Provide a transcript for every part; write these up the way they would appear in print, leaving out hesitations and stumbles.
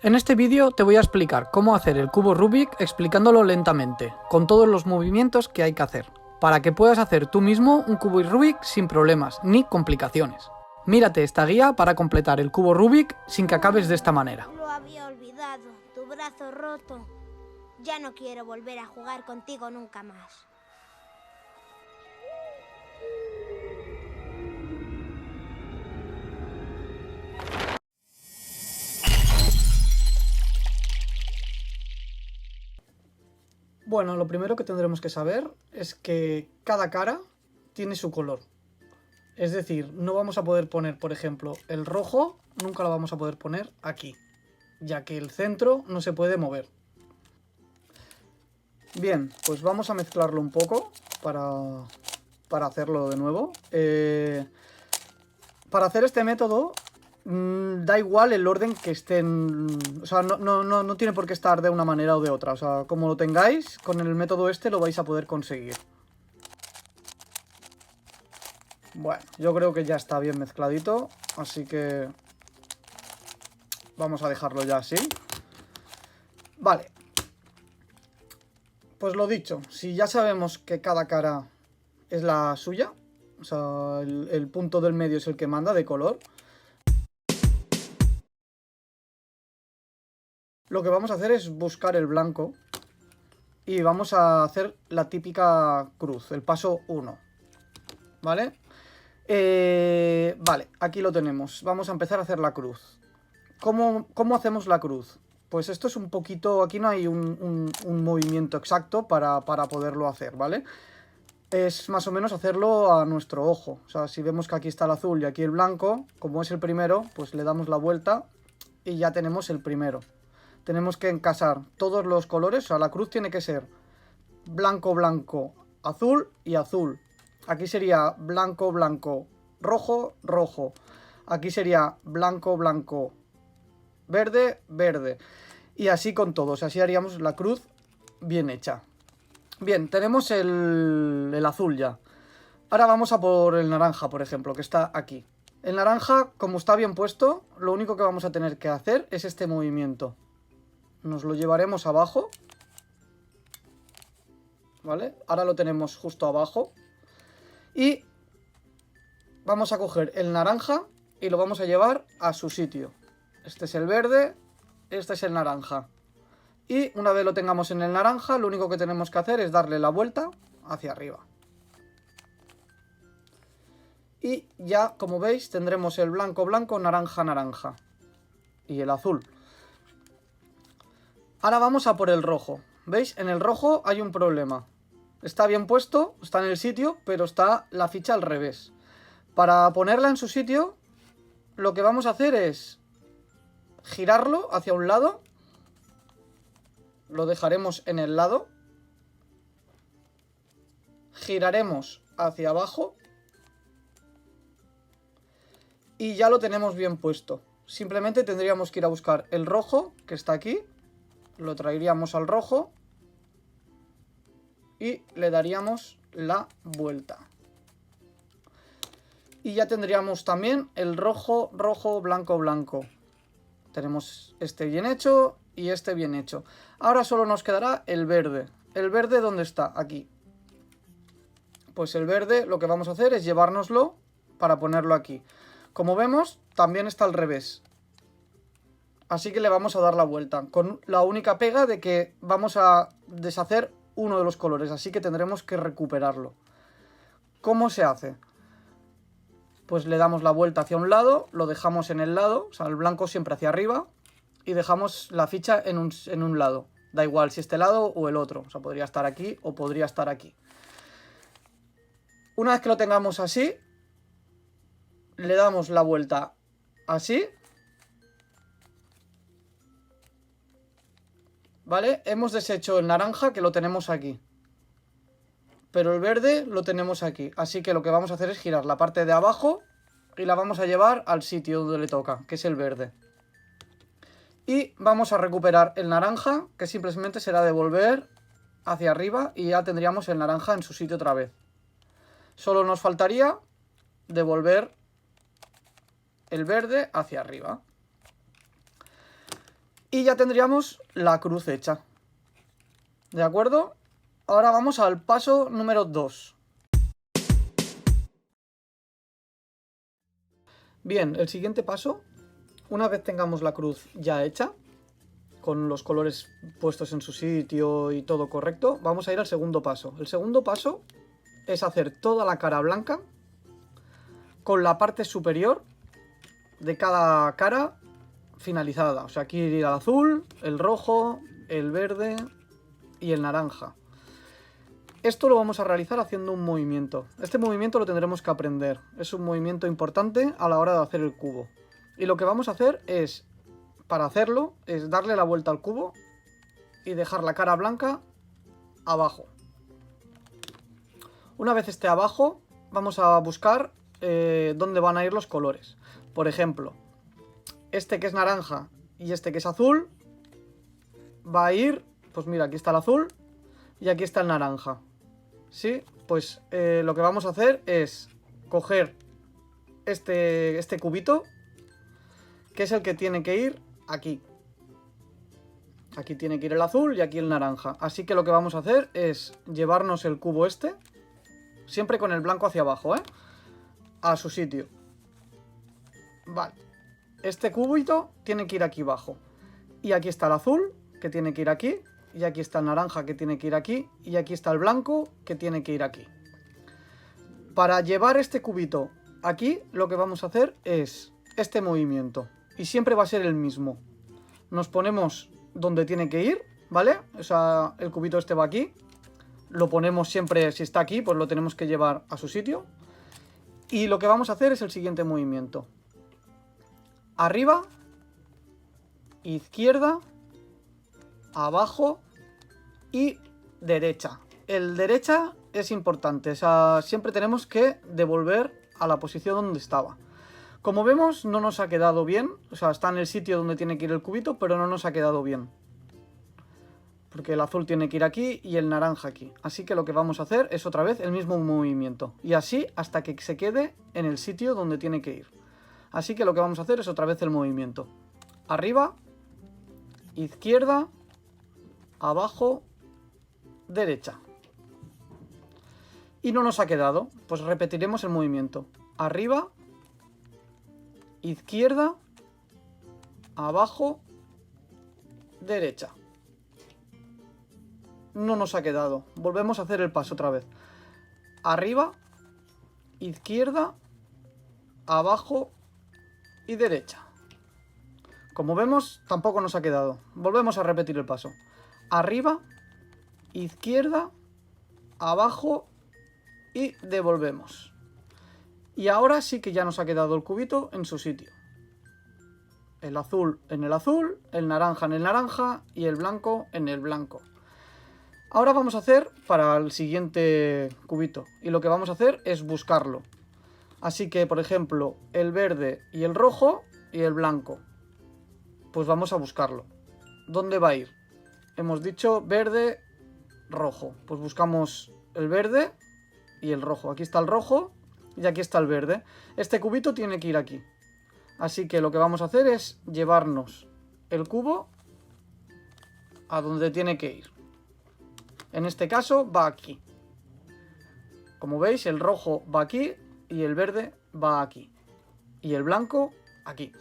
En este vídeo te voy a explicar cómo hacer el cubo Rubik explicándolo lentamente, con todos los movimientos que hay que hacer, para que puedas hacer tú mismo un cubo Rubik sin problemas ni complicaciones. Mírate esta guía para completar el cubo Rubik sin que acabes de esta manera. Lo había olvidado, tu brazo roto. Ya no quiero volver a jugar contigo nunca más. Bueno, lo primero que tendremos que saber es que cada cara tiene su color. Es decir, no vamos a poder poner, por ejemplo, el rojo, nunca lo vamos a poder poner aquí, ya que el centro no se puede mover. Bien, pues vamos a mezclarlo un poco para hacerlo de nuevo. Para hacer este método, da igual el orden que estén... O sea, no tiene por qué estar de una manera o de otra. O sea, como lo tengáis, con el método este lo vais a poder conseguir. Bueno, yo creo que ya está bien mezcladito, así que vamos a dejarlo ya así. Vale. Pues lo dicho, si ya sabemos que cada cara es la suya, o sea, el punto del medio es el que manda de color, lo que vamos a hacer es buscar el blanco y vamos a hacer la típica cruz, el paso 1, ¿vale? Vale, aquí lo tenemos, vamos a empezar a hacer la cruz. ¿Cómo hacemos la cruz? Pues esto es un poquito, aquí no hay un movimiento exacto para poderlo hacer, ¿vale? Es más o menos hacerlo a nuestro ojo. O sea, si vemos que aquí está el azul y aquí el blanco, como es el primero, pues le damos la vuelta y ya tenemos el primero. Tenemos que encasar todos los colores, o sea, la cruz tiene que ser blanco, blanco, azul y azul. Aquí sería blanco, blanco, rojo, rojo. Aquí sería blanco, blanco, verde, verde. Y así con todos, así haríamos la cruz bien hecha. Bien, tenemos el azul ya. Ahora vamos a por el naranja, por ejemplo, que está aquí. El naranja, como está bien puesto, lo único que vamos a tener que hacer es este movimiento. Nos lo llevaremos abajo. ¿Vale? Ahora lo tenemos justo abajo. Y vamos a coger el naranja y lo vamos a llevar a su sitio. Este es el verde, este es el naranja. Y una vez lo tengamos en el naranja, lo único que tenemos que hacer es darle la vuelta hacia arriba. Y ya, como veis, tendremos el blanco, blanco, naranja, naranja. Y el azul. Ahora vamos a por el rojo. ¿Veis? En el rojo hay un problema. Está bien puesto, está en el sitio, pero está la ficha al revés. Para ponerla en su sitio, lo que vamos a hacer es girarlo hacia un lado. Lo dejaremos en el lado. Giraremos hacia abajo. Y ya lo tenemos bien puesto. Simplemente tendríamos que ir a buscar el rojo, que está aquí. Lo traeríamos al rojo. Y le daríamos la vuelta. Y ya tendríamos también el rojo, rojo, blanco, blanco. Tenemos este bien hecho y este bien hecho. Ahora solo nos quedará el verde. ¿El verde dónde está? Aquí. Pues el verde lo que vamos a hacer es llevárnoslo para ponerlo aquí. Como vemos, también está al revés. Así que le vamos a dar la vuelta. Con la única pega de que vamos a deshacer uno de los colores. Así que tendremos que recuperarlo. ¿Cómo se hace? Pues le damos la vuelta hacia un lado, lo dejamos en el lado, o sea, el blanco siempre hacia arriba, y dejamos la ficha en un lado. Da igual si este lado o el otro, o sea, podría estar aquí o podría estar aquí. Una vez que lo tengamos así, le damos la vuelta así. ¿Vale? Hemos deshecho el naranja, que lo tenemos aquí. Pero el verde lo tenemos aquí. Así que lo que vamos a hacer es girar la parte de abajo y la vamos a llevar al sitio donde le toca, que es el verde. Y vamos a recuperar el naranja, que simplemente será devolver hacia arriba y ya tendríamos el naranja en su sitio otra vez. Solo nos faltaría devolver el verde hacia arriba. Y ya tendríamos la cruz hecha. ¿De acuerdo? Ahora vamos al paso número 2. Bien, el siguiente paso, una vez tengamos la cruz ya hecha, con los colores puestos en su sitio y todo correcto, vamos a ir al segundo paso. El segundo paso es hacer toda la cara blanca con la parte superior de cada cara finalizada. O sea, aquí iría el azul, el rojo, el verde y el naranja. Esto lo vamos a realizar haciendo un movimiento. Este movimiento lo tendremos que aprender. Es un movimiento importante a la hora de hacer el cubo. Y lo que vamos a hacer es, para hacerlo, es darle la vuelta al cubo y dejar la cara blanca abajo. Una vez esté abajo, vamos a buscar dónde van a ir los colores. Por ejemplo, este que es naranja y este que es azul, va a ir, pues mira, aquí está el azul y aquí está el naranja. ¿Sí? Pues lo que vamos a hacer es coger este cubito, que es el que tiene que ir aquí. Aquí tiene que ir el azul y aquí el naranja. Así que lo que vamos a hacer es llevarnos el cubo este, siempre con el blanco hacia abajo, a su sitio. Vale. Este cubito tiene que ir aquí abajo. Y aquí está el azul, que tiene que ir aquí. Y aquí está el naranja, que tiene que ir aquí. Y aquí está el blanco, que tiene que ir aquí. Para llevar este cubito aquí, lo que vamos a hacer es este movimiento. Y siempre va a ser el mismo. Nos ponemos donde tiene que ir, ¿vale? O sea, el cubito este va aquí. Lo ponemos siempre, si está aquí, pues lo tenemos que llevar a su sitio. Y lo que vamos a hacer es el siguiente movimiento. Arriba, izquierda, abajo y derecha. El derecha es importante, o sea, siempre tenemos que devolver a la posición donde estaba. Como vemos, no nos ha quedado bien, o sea, está en el sitio donde tiene que ir el cubito, pero no nos ha quedado bien. Porque el azul tiene que ir aquí y el naranja aquí. Así que lo que vamos a hacer es otra vez el mismo movimiento. Y así hasta que se quede en el sitio donde tiene que ir. Así que lo que vamos a hacer es otra vez el movimiento. Arriba, izquierda, abajo, derecha. Y no nos ha quedado, pues repetiremos el movimiento. Arriba, izquierda, abajo, derecha. No nos ha quedado. Volvemos a hacer el paso otra vez. Arriba, izquierda, abajo y derecha. Como vemos, tampoco nos ha quedado. Volvemos a repetir el paso. Arriba, izquierda, abajo y devolvemos. Y ahora sí que ya nos ha quedado el cubito en su sitio. El azul en el azul, el naranja en el naranja y el blanco en el blanco. Ahora vamos a hacer para el siguiente cubito. Y lo que vamos a hacer es buscarlo. Así que, por ejemplo, el verde y el rojo y el blanco. Pues vamos a buscarlo. ¿Dónde va a ir? Hemos dicho verde, rojo. Pues buscamos el verde y el rojo. Aquí está el rojo y aquí está el verde. Este cubito tiene que ir aquí. Así que lo que vamos a hacer es llevarnos el cubo a donde tiene que ir. En este caso va aquí. Como veis, el rojo va aquí y el verde va aquí. Y el blanco aquí.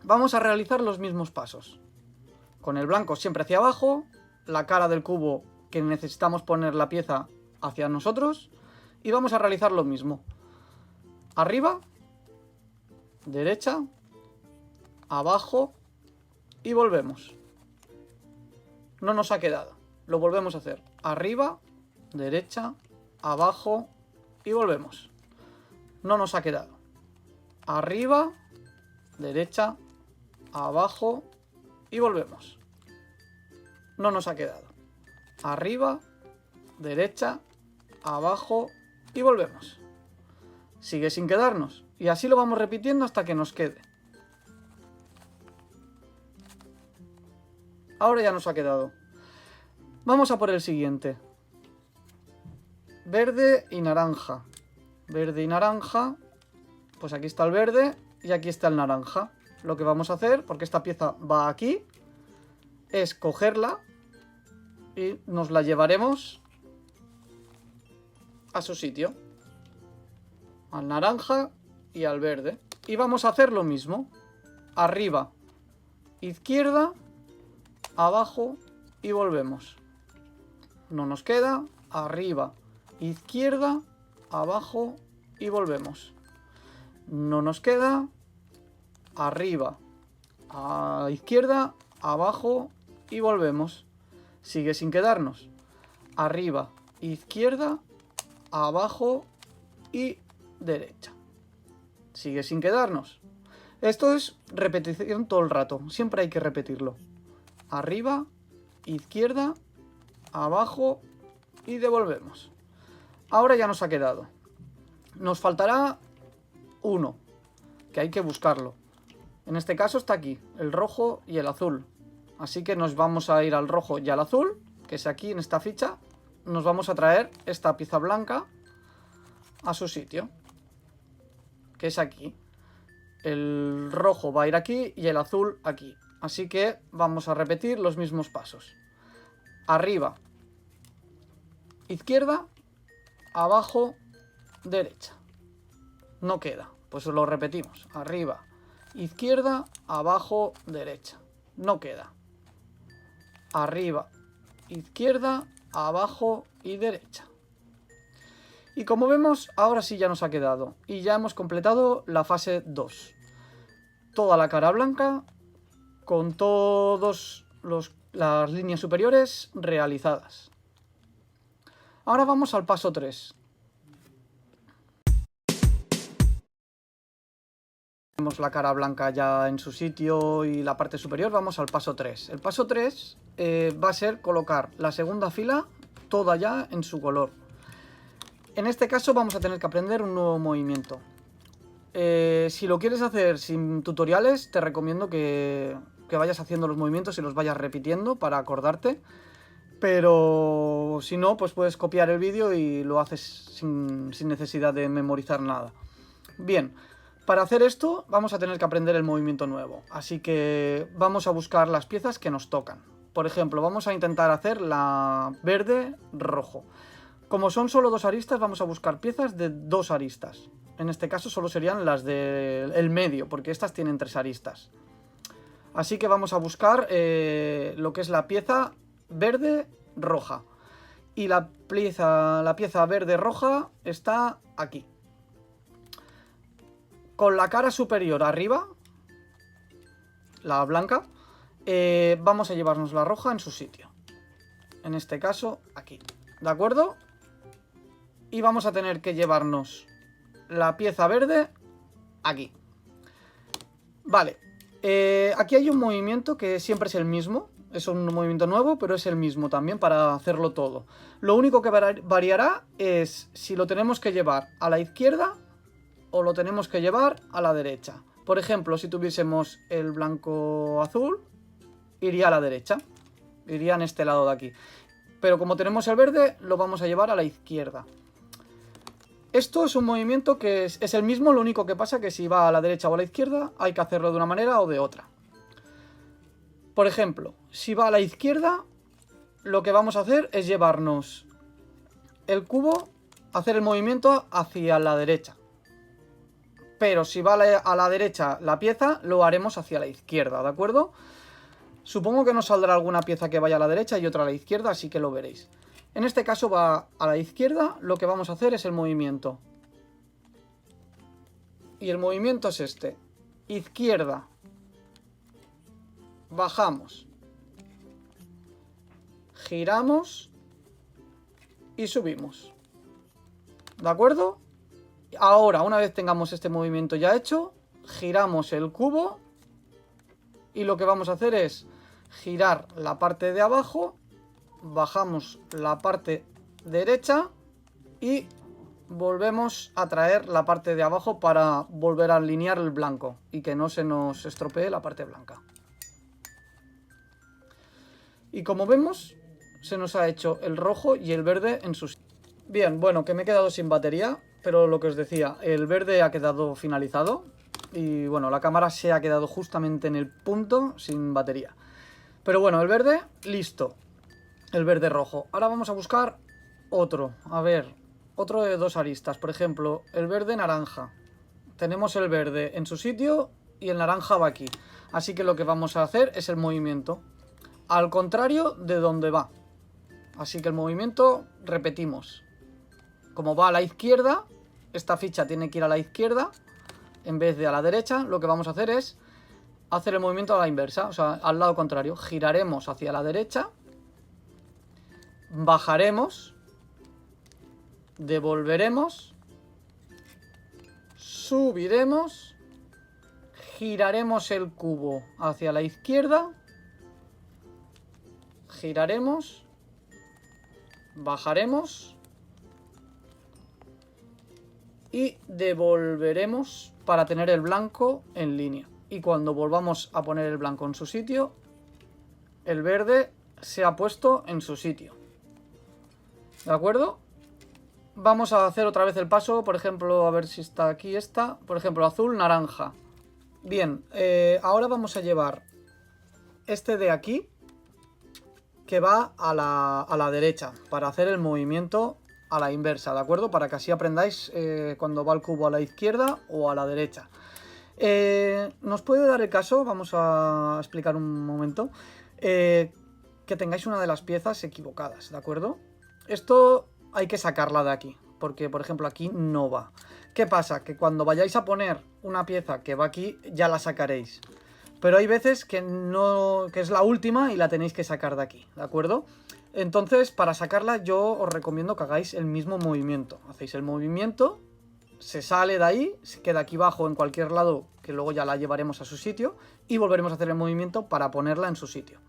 Vamos a realizar los mismos pasos. Con el blanco siempre hacia abajo, la cara del cubo que necesitamos poner la pieza hacia nosotros, y vamos a realizar lo mismo. Arriba, derecha, abajo y volvemos. No nos ha quedado. Lo volvemos a hacer. Arriba, derecha, abajo y volvemos. No nos ha quedado. Arriba, derecha, abajo y volvemos. No nos ha quedado. Arriba, derecha, abajo y volvemos. Sigue sin quedarnos. Y así lo vamos repitiendo hasta que nos quede. Ahora ya nos ha quedado. Vamos a por el siguiente. Verde y naranja. Verde y naranja. Pues aquí está el verde y aquí está el naranja. Lo que vamos a hacer, porque esta pieza va aquí, es cogerla y nos la llevaremos a su sitio. Al naranja y al verde. Y vamos a hacer lo mismo. Arriba, izquierda, abajo y volvemos. No nos queda. Arriba, izquierda, abajo y volvemos. No nos queda. Arriba, a izquierda, abajo y volvemos. Sigue sin quedarnos. Arriba, izquierda, abajo y derecha. Sigue sin quedarnos. Esto es repetición todo el rato. Siempre hay que repetirlo. Arriba, izquierda, abajo y devolvemos. Ahora ya nos ha quedado. Nos faltará uno, que hay que buscarlo. En este caso está aquí, el rojo y el azul. Así que nos vamos a ir al rojo y al azul, que es aquí en esta ficha. Nos vamos a traer esta pieza blanca a su sitio, que es aquí. El rojo va a ir aquí y el azul aquí. Así que vamos a repetir los mismos pasos. Arriba, izquierda, abajo, derecha. No queda, pues lo repetimos. Arriba, izquierda, abajo, derecha. No queda. Arriba, izquierda, abajo y derecha. Y como vemos, ahora sí ya nos ha quedado. Y ya hemos completado la fase 2. Toda la cara blanca con todas las líneas superiores realizadas. Ahora vamos al paso 3. Tenemos la cara blanca ya en su sitio y la parte superior. Vamos al paso 3. El paso 3 va a ser colocar la segunda fila toda ya en su color. En este caso vamos a tener que aprender un nuevo movimiento. Si lo quieres hacer sin tutoriales, te recomiendo que vayas haciendo los movimientos y los vayas repitiendo para acordarte. Pero si no, pues puedes copiar el vídeo y lo haces sin necesidad de memorizar nada. Bien, para hacer esto vamos a tener que aprender el movimiento nuevo. Así que vamos a buscar las piezas que nos tocan. Por ejemplo, vamos a intentar hacer la verde-rojo. Como son solo 2 aristas, vamos a buscar piezas de 2 aristas. En este caso solo serían las del medio, porque estas tienen 3 aristas. Así que vamos a buscar lo que es la pieza verde-roja. Y la pieza verde-roja está aquí. Con la cara superior arriba, la blanca, vamos a llevarnos la roja en su sitio. En este caso, aquí. ¿De acuerdo? Y vamos a tener que llevarnos la pieza verde aquí. Vale. Aquí hay un movimiento que siempre es el mismo. Es un movimiento nuevo, pero es el mismo también para hacerlo todo. Lo único que variará es si lo tenemos que llevar a la izquierda o lo tenemos que llevar a la derecha. Por ejemplo, si tuviésemos el blanco-azul, iría a la derecha. Iría en este lado de aquí. Pero como tenemos el verde, lo vamos a llevar a la izquierda. Esto es un movimiento que es el mismo, lo único que pasa que si va a la derecha o a la izquierda hay que hacerlo de una manera o de otra. Por ejemplo, si va a la izquierda, lo que vamos a hacer es llevarnos el cubo, hacer el movimiento hacia la derecha. Pero si va a la derecha la pieza, lo haremos hacia la izquierda, ¿de acuerdo? Supongo que nos saldrá alguna pieza que vaya a la derecha y otra a la izquierda, así que lo veréis. En este caso va a la izquierda, lo que vamos a hacer es el movimiento. Y el movimiento es este. Izquierda. Bajamos. Giramos. Y subimos. ¿De acuerdo? Ahora, una vez tengamos este movimiento ya hecho, giramos el cubo. Y lo que vamos a hacer es girar la parte de abajo. Bajamos la parte derecha y volvemos a traer la parte de abajo para volver a alinear el blanco y que no se nos estropee la parte blanca. Y como vemos, se nos ha hecho el rojo y el verde en sus... Bien, bueno, que me he quedado sin batería, pero lo que os decía, el verde ha quedado finalizado y bueno, la cámara se ha quedado justamente en el punto sin batería. Pero bueno, el verde, listo. El verde rojo. Ahora vamos a buscar otro. A ver, otro de 2 aristas. Por ejemplo, el verde naranja. Tenemos el verde en su sitio y el naranja va aquí. Así que lo que vamos a hacer es el movimiento al contrario de donde va. Así que el movimiento, repetimos. Como va a la izquierda, esta ficha tiene que ir a la izquierda en vez de a la derecha. Lo que vamos a hacer es hacer el movimiento a la inversa, o sea, al lado contrario. Giraremos hacia la derecha, bajaremos, devolveremos, subiremos, giraremos el cubo hacia la izquierda, giraremos, bajaremos y devolveremos para tener el blanco en línea. Y cuando volvamos a poner el blanco en su sitio, el verde se ha puesto en su sitio. ¿De acuerdo? Vamos a hacer otra vez el paso, por ejemplo, a ver si está aquí esta. Por ejemplo, azul, naranja. Bien, ahora vamos a llevar este de aquí, que va a la derecha, para hacer el movimiento a la inversa, ¿de acuerdo? Para que así aprendáis cuando va el cubo a la izquierda o a la derecha. Nos puede dar el caso, vamos a explicar un momento, que tengáis una de las piezas equivocadas, ¿de acuerdo? Esto hay que sacarla de aquí, porque por ejemplo aquí no va. ¿Qué pasa? Que cuando vayáis a poner una pieza que va aquí, ya la sacaréis. Pero hay veces que no, que es la última y la tenéis que sacar de aquí, ¿de acuerdo? Entonces, para sacarla yo os recomiendo que hagáis el mismo movimiento. Hacéis el movimiento, se sale de ahí, se queda aquí abajo en cualquier lado, que luego ya la llevaremos a su sitio, y volveremos a hacer el movimiento para ponerla en su sitio.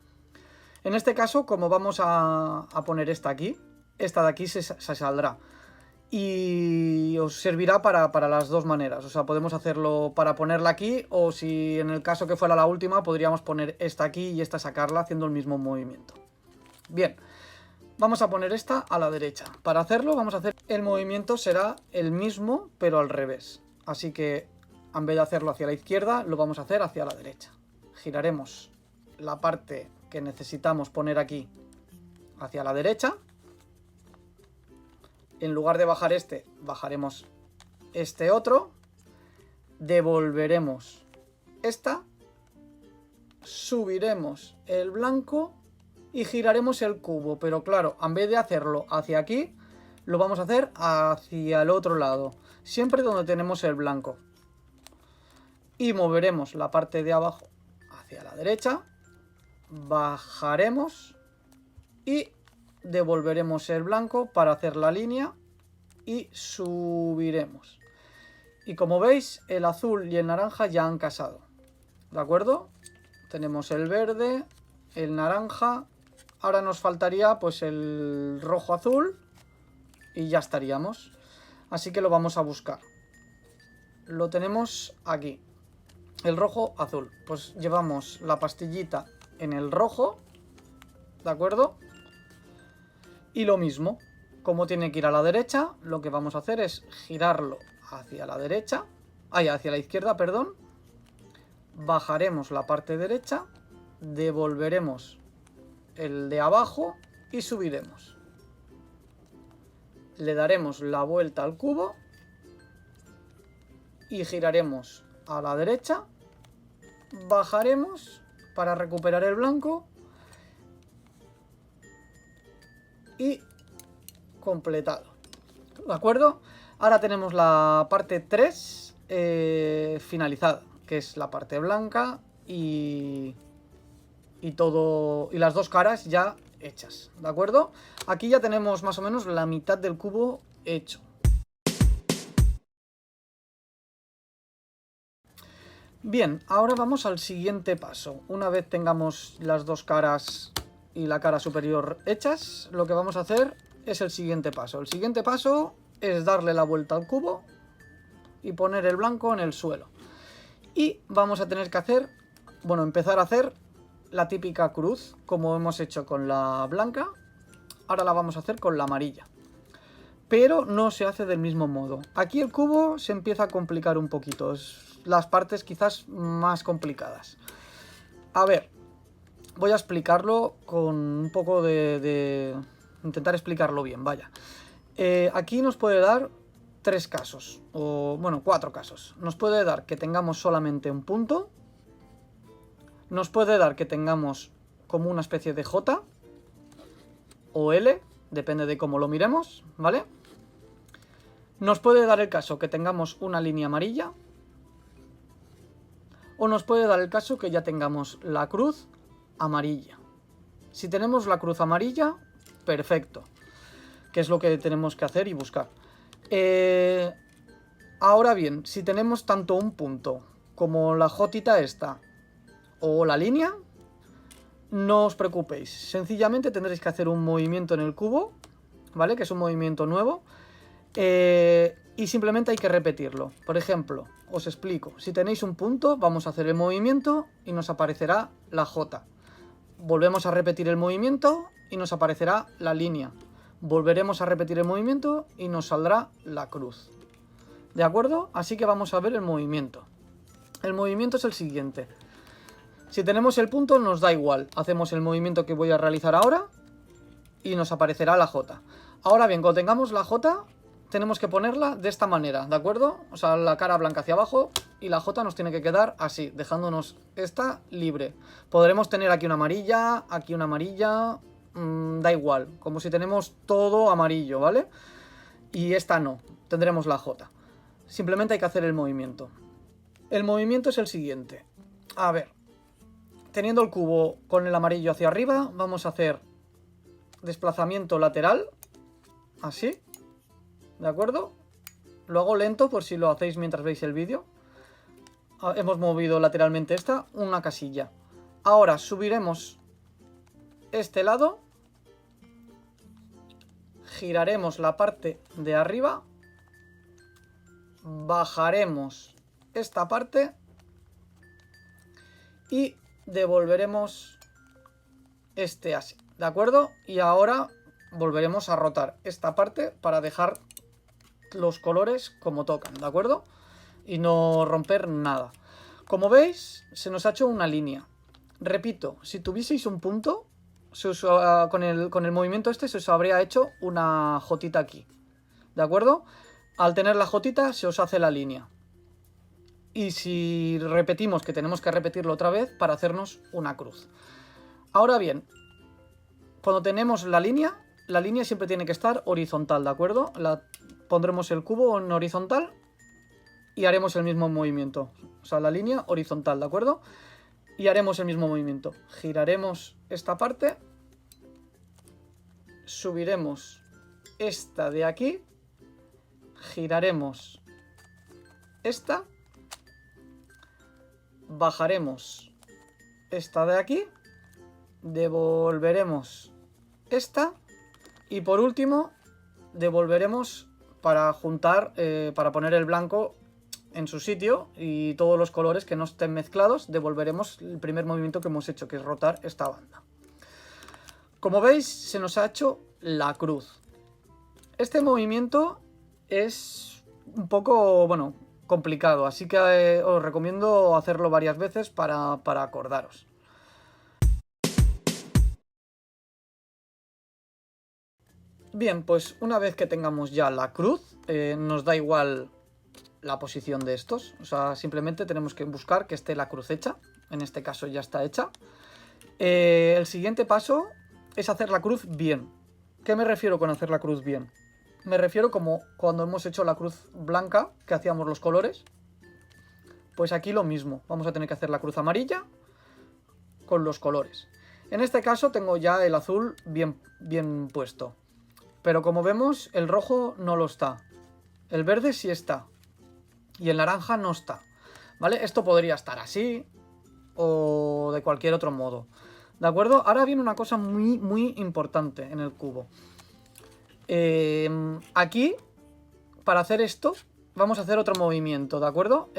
En este caso, como vamos a poner esta aquí, esta de aquí se saldrá. Y os servirá para las dos maneras. O sea, podemos hacerlo para ponerla aquí, o si en el caso que fuera la última, podríamos poner esta aquí y esta sacarla haciendo el mismo movimiento. Bien, vamos a poner esta a la derecha. Para hacerlo vamos a hacer el movimiento, será el mismo pero al revés. Así que en vez de hacerlo hacia la izquierda, lo vamos a hacer hacia la derecha. Giraremos la parte que necesitamos poner aquí hacia la derecha. En lugar de bajar este, bajaremos este otro. Devolveremos esta. Subiremos el blanco y giraremos el cubo. Pero claro, en vez de hacerlo hacia aquí, lo vamos a hacer hacia el otro lado. Siempre donde tenemos el blanco. Y moveremos la parte de abajo hacia la derecha. Bajaremos y devolveremos el blanco para hacer la línea y subiremos. Y como veis, el azul y el naranja ya han casado, ¿de acuerdo? Tenemos el verde, el naranja, ahora nos faltaría pues el rojo azul y ya estaríamos. Así que lo vamos a buscar. Lo tenemos aquí, el rojo azul. Pues llevamos la pastillita en el rojo, ¿de acuerdo? Y lo mismo, como tiene que ir a la derecha, lo que vamos a hacer es girarlo hacia la derecha, hacia la izquierda, perdón. Bajaremos la parte derecha, devolveremos el de abajo y subiremos. Le daremos la vuelta al cubo y giraremos a la derecha, bajaremos para recuperar el blanco y completado, ¿de acuerdo? Ahora tenemos la parte 3 finalizada, que es la parte blanca y todo, y las dos caras ya hechas, ¿de acuerdo? Aquí ya tenemos más o menos la mitad del cubo hecho. Bien, ahora vamos al siguiente paso. Una vez tengamos las dos caras y la cara superior hechas, lo que vamos a hacer es el siguiente paso. El siguiente paso es darle la vuelta al cubo y poner el blanco en el suelo. Y vamos a tener que hacer, bueno, empezar a hacer la típica cruz, como hemos hecho con la blanca. Ahora la vamos a hacer con la amarilla. Pero no se hace del mismo modo. Aquí el cubo se empieza a complicar un poquito. Es las partes quizás más complicadas. A ver, voy a explicarlo con un poco de intentar explicarlo bien, vaya. Aquí nos puede dar 3 casos, o bueno, 4 casos. Nos puede dar que tengamos solamente un punto, nos puede dar que tengamos como una especie de J o L, depende de cómo lo miremos, ¿vale? Nos puede dar el caso que tengamos una línea amarilla, o nos puede dar el caso que ya tengamos la cruz amarilla. Si tenemos la cruz amarilla, perfecto, que es lo que tenemos que hacer y buscar. Ahora bien, si tenemos tanto un punto como la jotita esta o la línea, no os preocupéis, sencillamente tendréis que hacer un movimiento en el cubo, ¿vale? Que es un movimiento nuevo, y simplemente hay que repetirlo. Por ejemplo, os explico, si tenéis un punto, vamos a hacer el movimiento y nos aparecerá la J. Volvemos a repetir el movimiento y nos aparecerá la línea. Volveremos a repetir el movimiento y nos saldrá la cruz. ¿De acuerdo? Así que vamos a ver el movimiento. El movimiento es el siguiente. Si tenemos el punto nos da igual. Hacemos el movimiento que voy a realizar ahora y nos aparecerá la J. Ahora bien, cuando tengamos la J tenemos que ponerla de esta manera, ¿de acuerdo? O sea, la cara blanca hacia abajo y la J nos tiene que quedar así, dejándonos esta libre. Podremos tener aquí una amarilla, da igual, como si tenemos todo amarillo, ¿vale? Y esta no, tendremos la J. Simplemente hay que hacer el movimiento. El movimiento es el siguiente. A ver, teniendo el cubo con el amarillo hacia arriba, vamos a hacer desplazamiento lateral, así, ¿de acuerdo? Lo hago lento por si lo hacéis mientras veis el vídeo. Hemos movido lateralmente una casilla. Ahora subiremos este lado, giraremos la parte de arriba, bajaremos esta parte y devolveremos este así, ¿de acuerdo? Y ahora volveremos a rotar esta parte para dejar los colores como tocan, ¿de acuerdo? Y no romper nada. Como veis, se nos ha hecho una línea. Repito, si tuvieseis un punto, con el movimiento este se os habría hecho una jotita aquí, ¿de acuerdo? Al tener la jotita se os hace la línea. Y si repetimos, que tenemos que repetirlo otra vez para hacernos una cruz. Ahora bien, cuando tenemos la línea siempre tiene que estar horizontal, ¿de acuerdo? Pondremos el cubo en horizontal y haremos el mismo movimiento. O sea, la línea horizontal, ¿de acuerdo? Y haremos el mismo movimiento. Giraremos esta parte, subiremos esta de aquí, giraremos esta, bajaremos esta de aquí, devolveremos esta y por último devolveremos para juntar, para poner el blanco en su sitio y todos los colores que no estén mezclados, devolveremos el primer movimiento que hemos hecho, que es rotar esta banda. Como veis, se nos ha hecho la cruz. Este movimiento es un poco, bueno, complicado, así que os recomiendo hacerlo varias veces para acordaros. Bien, pues una vez que tengamos ya la cruz, nos da igual la posición de estos. O sea, simplemente tenemos que buscar que esté la cruz hecha. En este caso ya está hecha. El siguiente paso es hacer la cruz bien. ¿Qué me refiero con hacer la cruz bien? Me refiero como cuando hemos hecho la cruz blanca, que hacíamos los colores. Pues aquí lo mismo. Vamos a tener que hacer la cruz amarilla con los colores. En este caso tengo ya el azul bien puesto. Pero como vemos, el rojo no lo está. El verde sí está. Y el naranja no está. ¿Vale? Esto podría estar así o de cualquier otro modo. ¿De acuerdo? Ahora viene una cosa muy importante en el cubo. Aquí, para hacer esto, vamos a hacer otro movimiento, ¿de acuerdo?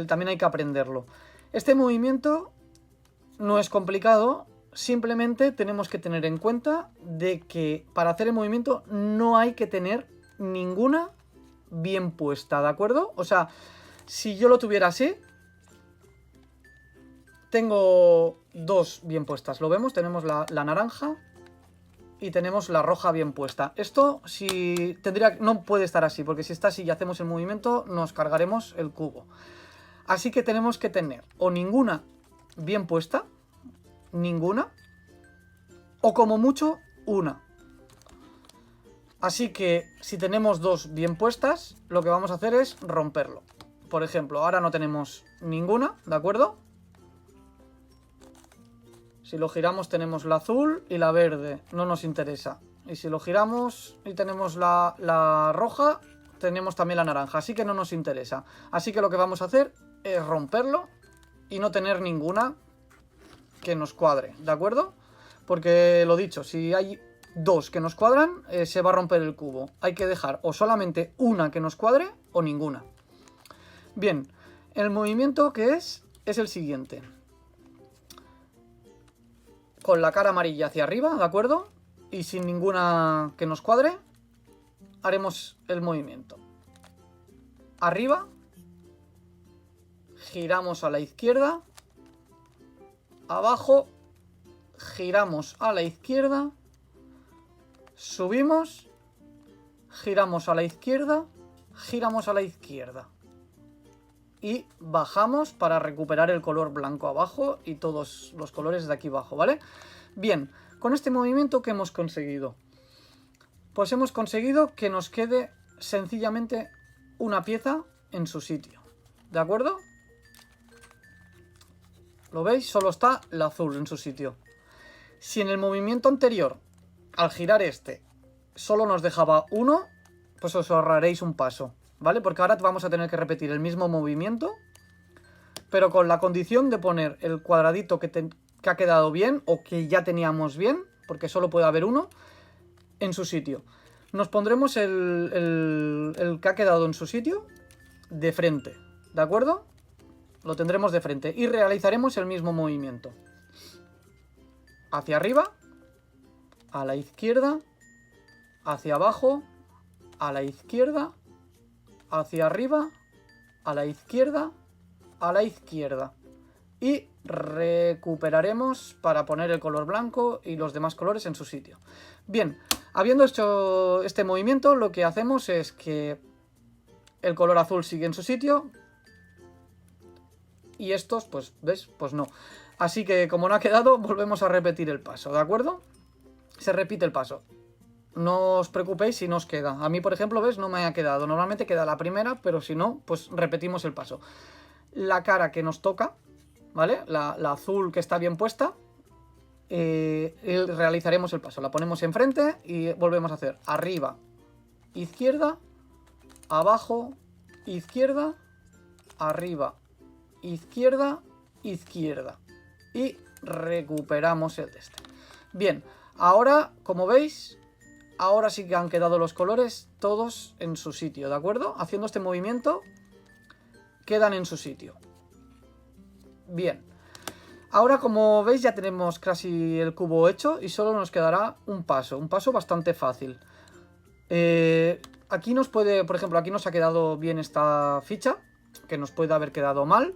También hay que aprenderlo. Este movimiento no es complicado. Simplemente tenemos que tener en cuenta de que para hacer el movimiento no hay que tener ninguna bien puesta, ¿de acuerdo? O sea, si yo lo tuviera así, tengo dos bien puestas. Lo vemos, tenemos la naranja y tenemos la roja bien puesta. Esto no puede estar así, porque si está así y hacemos el movimiento, nos cargaremos el cubo. Así que tenemos que tener o ninguna bien puesta, ninguna, o como mucho, una. Así que si tenemos dos bien puestas, lo que vamos a hacer es romperlo. Por ejemplo, ahora no tenemos ninguna, ¿de acuerdo? Si lo giramos tenemos la azul y la verde, no nos interesa. Y si lo giramos y tenemos la roja, tenemos también la naranja, así que no nos interesa. Así que lo que vamos a hacer es romperlo y no tener ninguna que nos cuadre, ¿de acuerdo? Porque lo dicho, si hay dos que nos cuadran, se va a romper el cubo. Hay que dejar o solamente una que nos cuadre o ninguna. Bien, el movimiento que es el siguiente. Con la cara amarilla hacia arriba, ¿de acuerdo? Y sin ninguna que nos cuadre, haremos el movimiento. Arriba, giramos a la izquierda, abajo, giramos a la izquierda, subimos, giramos a la izquierda, giramos a la izquierda. Y bajamos para recuperar el color blanco abajo y todos los colores de aquí abajo, ¿vale? Bien, con este movimiento, ¿qué hemos conseguido? Pues hemos conseguido que nos quede sencillamente una pieza en su sitio, ¿de acuerdo? ¿Lo veis? Solo está la azul en su sitio. Si en el movimiento anterior, al girar este, solo nos dejaba uno, pues os ahorraréis un paso, ¿vale? Porque ahora vamos a tener que repetir el mismo movimiento, pero con la condición de poner el cuadradito que ha quedado bien, o que ya teníamos bien, porque solo puede haber uno, en su sitio. Nos pondremos el que ha quedado en su sitio de frente, ¿de acuerdo? Lo tendremos de frente y realizaremos el mismo movimiento. Hacia arriba, a la izquierda, hacia abajo, a la izquierda, hacia arriba, a la izquierda, a la izquierda. Y recuperaremos para poner el color blanco y los demás colores en su sitio. Bien, habiendo hecho este movimiento, lo que hacemos es que el color azul sigue en su sitio y estos, pues, ¿ves? Pues no. Así que como no ha quedado, volvemos a repetir el paso, ¿de acuerdo? Se repite el paso. No os preocupéis si no os queda. A mí, por ejemplo, ¿ves? No me ha quedado. Normalmente queda la primera, pero si no, pues repetimos el paso. La cara que nos toca, ¿vale? La azul que está bien puesta, realizaremos el paso. La ponemos enfrente y volvemos a hacer arriba, izquierda, abajo, izquierda, arriba, izquierda, izquierda. Y recuperamos el de este. Bien, ahora, como veis, ahora sí que han quedado los colores todos en su sitio, ¿de acuerdo? Haciendo este movimiento, quedan en su sitio. Bien. Ahora, como veis, ya tenemos casi el cubo hecho y solo nos quedará un paso bastante fácil. Aquí nos puede, por ejemplo, aquí nos ha quedado bien esta ficha, que nos puede haber quedado mal,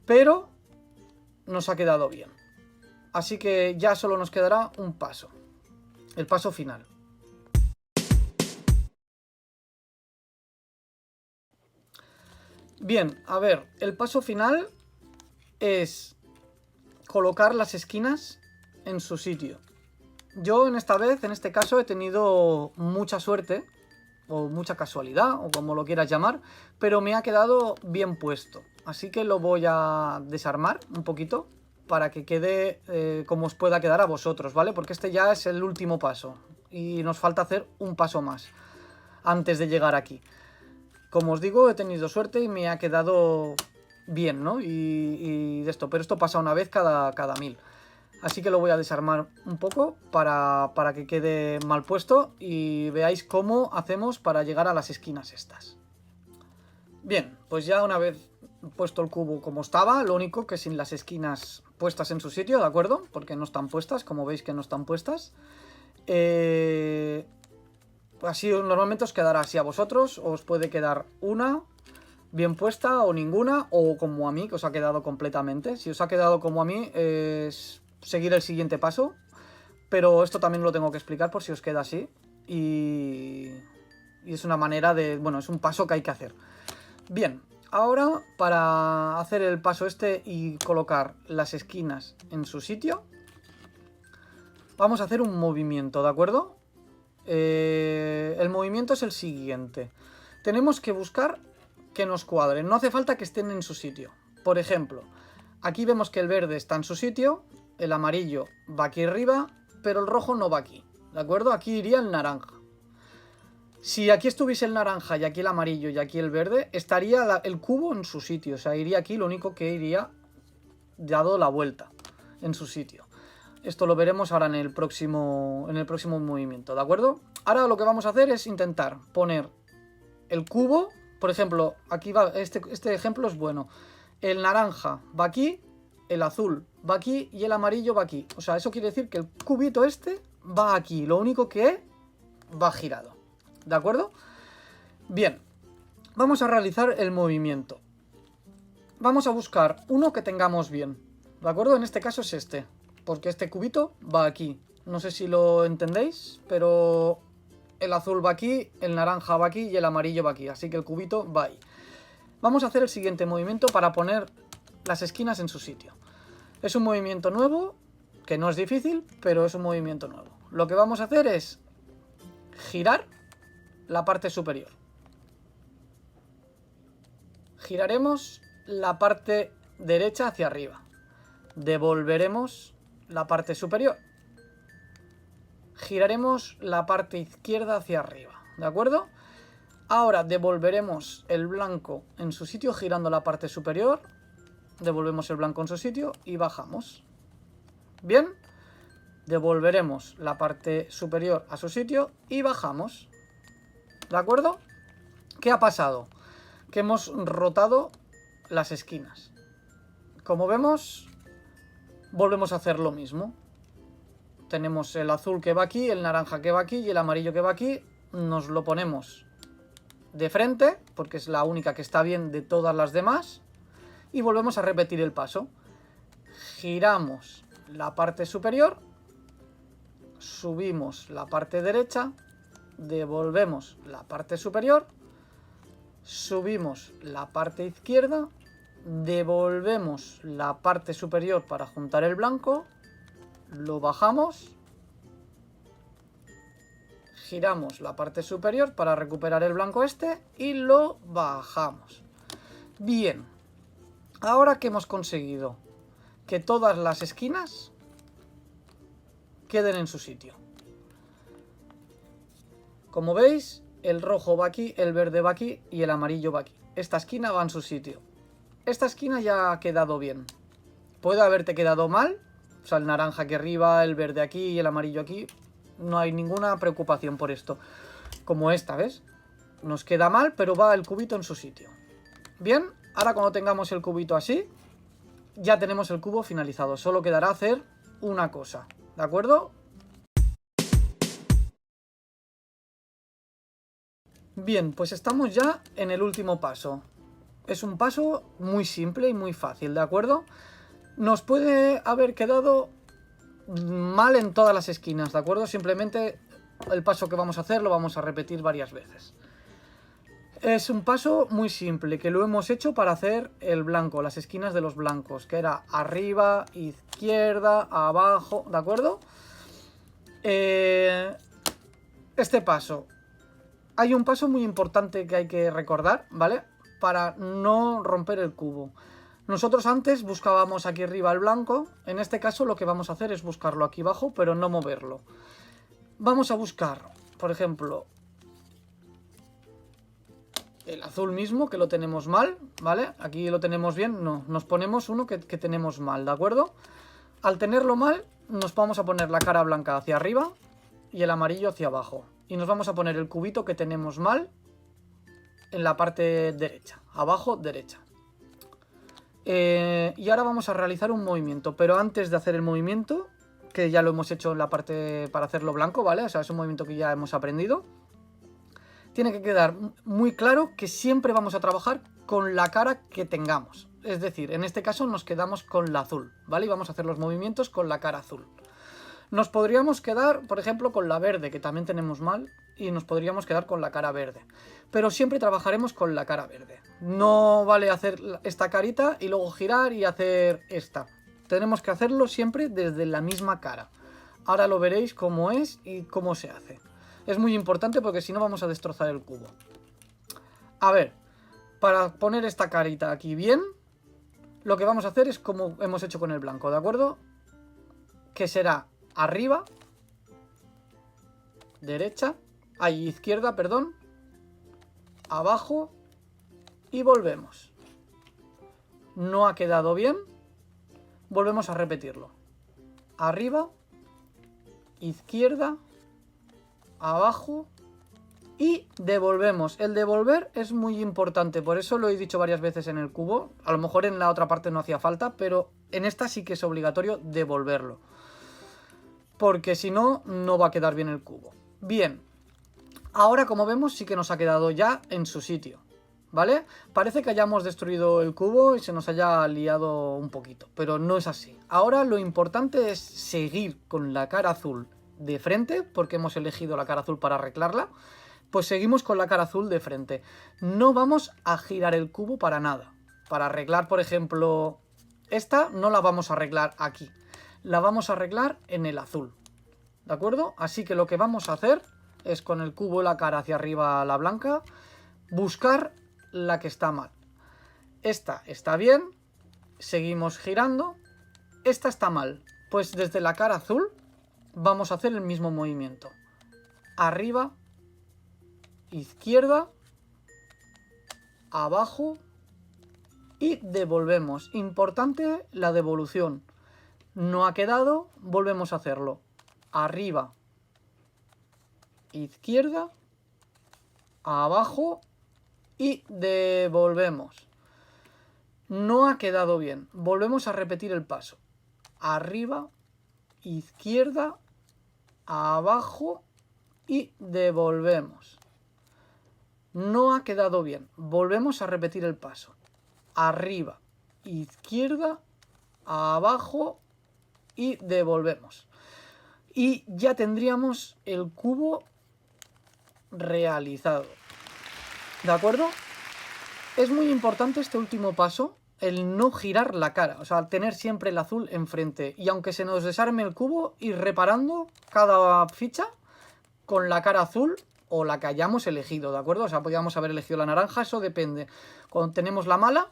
pero nos ha quedado bien. Así que ya solo nos quedará un paso, el paso final. Bien, a ver, el paso final es colocar las esquinas en su sitio. Yo en este caso he tenido mucha suerte, o mucha casualidad, o como lo quieras llamar, pero me ha quedado bien puesto. Así que lo voy a desarmar un poquito para que quede como os pueda quedar a vosotros, ¿vale? Porque este ya es el último paso y nos falta hacer un paso más antes de llegar aquí. Como os digo, he tenido suerte y me ha quedado bien, ¿no? Y de esto, pero esto pasa una vez cada 1000. Así que lo voy a desarmar un poco para que quede mal puesto y veáis cómo hacemos para llegar a las esquinas estas. Bien, pues ya una vez puesto el cubo como estaba, lo único que sin las esquinas puestas en su sitio, ¿de acuerdo? Porque no están puestas, como veis que no están puestas. Así normalmente os quedará así a vosotros, os puede quedar una bien puesta o ninguna, o como a mí, que os ha quedado completamente. Si os ha quedado como a mí, es seguir el siguiente paso, pero esto también lo tengo que explicar por si os queda así, y es una manera de, bueno, es un paso que hay que hacer. Bien, ahora para hacer el paso este y colocar las esquinas en su sitio, vamos a hacer un movimiento, ¿de acuerdo? El movimiento es el siguiente. Tenemos que buscar que nos cuadren. No hace falta que estén en su sitio. Por ejemplo, aquí vemos que el verde está en su sitio, el amarillo va aquí arriba, pero el rojo no va aquí, ¿de acuerdo? Aquí iría el naranja. Si aquí estuviese el naranja y aquí el amarillo y aquí el verde, estaría el cubo en su sitio. O sea, iría aquí, lo único que iría dado la vuelta en su sitio. Esto lo veremos ahora en el próximo movimiento, ¿de acuerdo? Ahora lo que vamos a hacer es intentar poner el cubo. Por ejemplo, aquí va, este ejemplo es bueno. El naranja va aquí, el azul va aquí y el amarillo va aquí. O sea, eso quiere decir que el cubito este va aquí. Lo único que va girado. ¿De acuerdo? Bien, vamos a realizar el movimiento. Vamos a buscar uno que tengamos bien. ¿De acuerdo? En este caso es este, porque este cubito va aquí. No sé si lo entendéis, pero el azul va aquí, el naranja va aquí y el amarillo va aquí. Así que el cubito va ahí. Vamos a hacer el siguiente movimiento para poner las esquinas en su sitio. Es un movimiento nuevo, que no es difícil, pero es un movimiento nuevo. Lo que vamos a hacer es girar la parte superior. Giraremos la parte derecha hacia arriba. Devolveremos la parte superior. Giraremos la parte izquierda hacia arriba, ¿de acuerdo? Ahora devolveremos el blanco en su sitio girando la parte superior. Devolvemos el blanco en su sitio y bajamos. Bien, devolveremos la parte superior a su sitio y bajamos. ¿De acuerdo? ¿Qué ha pasado? Que hemos rotado las esquinas. Como vemos, volvemos a hacer lo mismo. Tenemos el azul que va aquí, el naranja que va aquí y el amarillo que va aquí. Nos lo ponemos de frente, porque es la única que está bien de todas las demás. Y volvemos a repetir el paso. Giramos la parte superior, subimos la parte derecha, devolvemos la parte superior, subimos la parte izquierda, devolvemos la parte superior para juntar el blanco, lo bajamos, giramos la parte superior para recuperar el blanco este y lo bajamos. Bien, ahora que hemos conseguido que todas las esquinas queden en su sitio. Como veis, el rojo va aquí, el verde va aquí y el amarillo va aquí. Esta esquina va en su sitio. Esta esquina ya ha quedado bien. Puede haberte quedado mal, o sea, el naranja aquí arriba, el verde aquí y el amarillo aquí. No hay ninguna preocupación por esto. Como esta, ¿ves? Nos queda mal, pero va el cubito en su sitio. Bien, ahora cuando tengamos el cubito así, ya tenemos el cubo finalizado. Solo quedará hacer una cosa, ¿de acuerdo? Bien, pues estamos ya en el último paso. Es un paso muy simple y muy fácil, ¿de acuerdo? Nos puede haber quedado mal en todas las esquinas, ¿de acuerdo? Simplemente el paso que vamos a hacer lo vamos a repetir varias veces. Es un paso muy simple, que lo hemos hecho para hacer el blanco, las esquinas de los blancos, que era arriba, izquierda, abajo, ¿de acuerdo? Este paso, hay un paso muy importante que hay que recordar, ¿vale? Para no romper el cubo. Nosotros antes buscábamos aquí arriba el blanco, en este caso lo que vamos a hacer es buscarlo aquí abajo, pero no moverlo. Vamos a buscar, por ejemplo, el azul mismo, que lo tenemos mal, ¿vale? Aquí lo tenemos bien, no, nos ponemos uno que tenemos mal, ¿de acuerdo? Al tenerlo mal, nos vamos a poner la cara blanca hacia arriba y el amarillo hacia abajo. Y nos vamos a poner el cubito que tenemos mal en la parte derecha, abajo, derecha. Y ahora vamos a realizar un movimiento, pero antes de hacer el movimiento, que ya lo hemos hecho en la parte para hacerlo blanco, ¿vale? O sea, es un movimiento que ya hemos aprendido. Tiene que quedar muy claro que siempre vamos a trabajar con la cara que tengamos. Es decir, en este caso nos quedamos con la azul, ¿vale? Y vamos a hacer los movimientos con la cara azul. Nos podríamos quedar, por ejemplo, con la verde, que también tenemos mal, y nos podríamos quedar con la cara verde. Pero siempre trabajaremos con la cara verde. No vale hacer esta carita y luego girar y hacer esta. Tenemos que hacerlo siempre desde la misma cara. Ahora lo veréis cómo es y cómo se hace. Es muy importante porque si no vamos a destrozar el cubo. A ver, para poner esta carita aquí bien, lo que vamos a hacer es como hemos hecho con el blanco, ¿de acuerdo? Que será arriba, derecha, izquierda, perdón, abajo y volvemos. No ha quedado bien, volvemos a repetirlo. Arriba, izquierda, abajo y devolvemos. El devolver es muy importante, por eso lo he dicho varias veces en el cubo. A lo mejor en la otra parte no hacía falta, pero en esta sí que es obligatorio devolverlo. Porque si no, no va a quedar bien el cubo. Bien, ahora como vemos sí que nos ha quedado ya en su sitio, ¿vale? Parece que hayamos destruido el cubo y se nos haya liado un poquito, pero no es así. Ahora lo importante es seguir con la cara azul de frente, porque hemos elegido la cara azul para arreglarla. Pues seguimos con la cara azul de frente. No vamos a girar el cubo para nada. Para arreglar, por ejemplo, esta no la vamos a arreglar aquí. La vamos a arreglar en el azul, ¿de acuerdo? Así que lo que vamos a hacer es con el cubo y la cara hacia arriba, la blanca, buscar la que está mal. Esta está bien, seguimos girando. Esta está mal, pues desde la cara azul vamos a hacer el mismo movimiento. Arriba, izquierda, abajo y devolvemos. Importante la devolución. No ha quedado, volvemos a hacerlo. Arriba, izquierda, abajo y devolvemos. No ha quedado bien, volvemos a repetir el paso. Arriba, izquierda, abajo y devolvemos. No ha quedado bien, volvemos a repetir el paso. Arriba, izquierda, abajo y devolvemos. Y ya tendríamos el cubo realizado. ¿De acuerdo? Es muy importante este último paso, el no girar la cara, o sea, tener siempre el azul enfrente. Y aunque se nos desarme el cubo, ir reparando cada ficha con la cara azul o la que hayamos elegido, ¿de acuerdo? O sea, podríamos haber elegido la naranja, eso depende. Cuando tenemos la mala,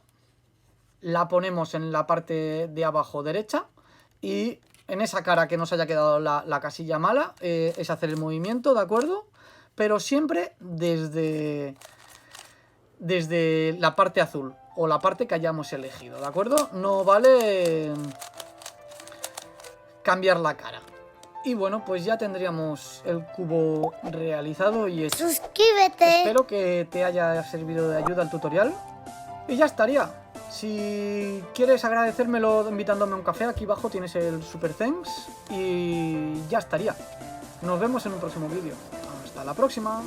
la ponemos en la parte de abajo derecha y en esa cara que nos haya quedado la casilla mala es hacer el movimiento, ¿de acuerdo? Pero siempre desde la parte azul o la parte que hayamos elegido, ¿de acuerdo? No vale cambiar la cara. Y bueno, pues ya tendríamos el cubo realizado y hecho. ¡Suscríbete! Espero que te haya servido de ayuda el tutorial. Y ya estaría. Si quieres agradecérmelo invitándome a un café, aquí abajo tienes el Super Thanks. Y ya estaría. Nos vemos en un próximo vídeo. Hasta la próxima.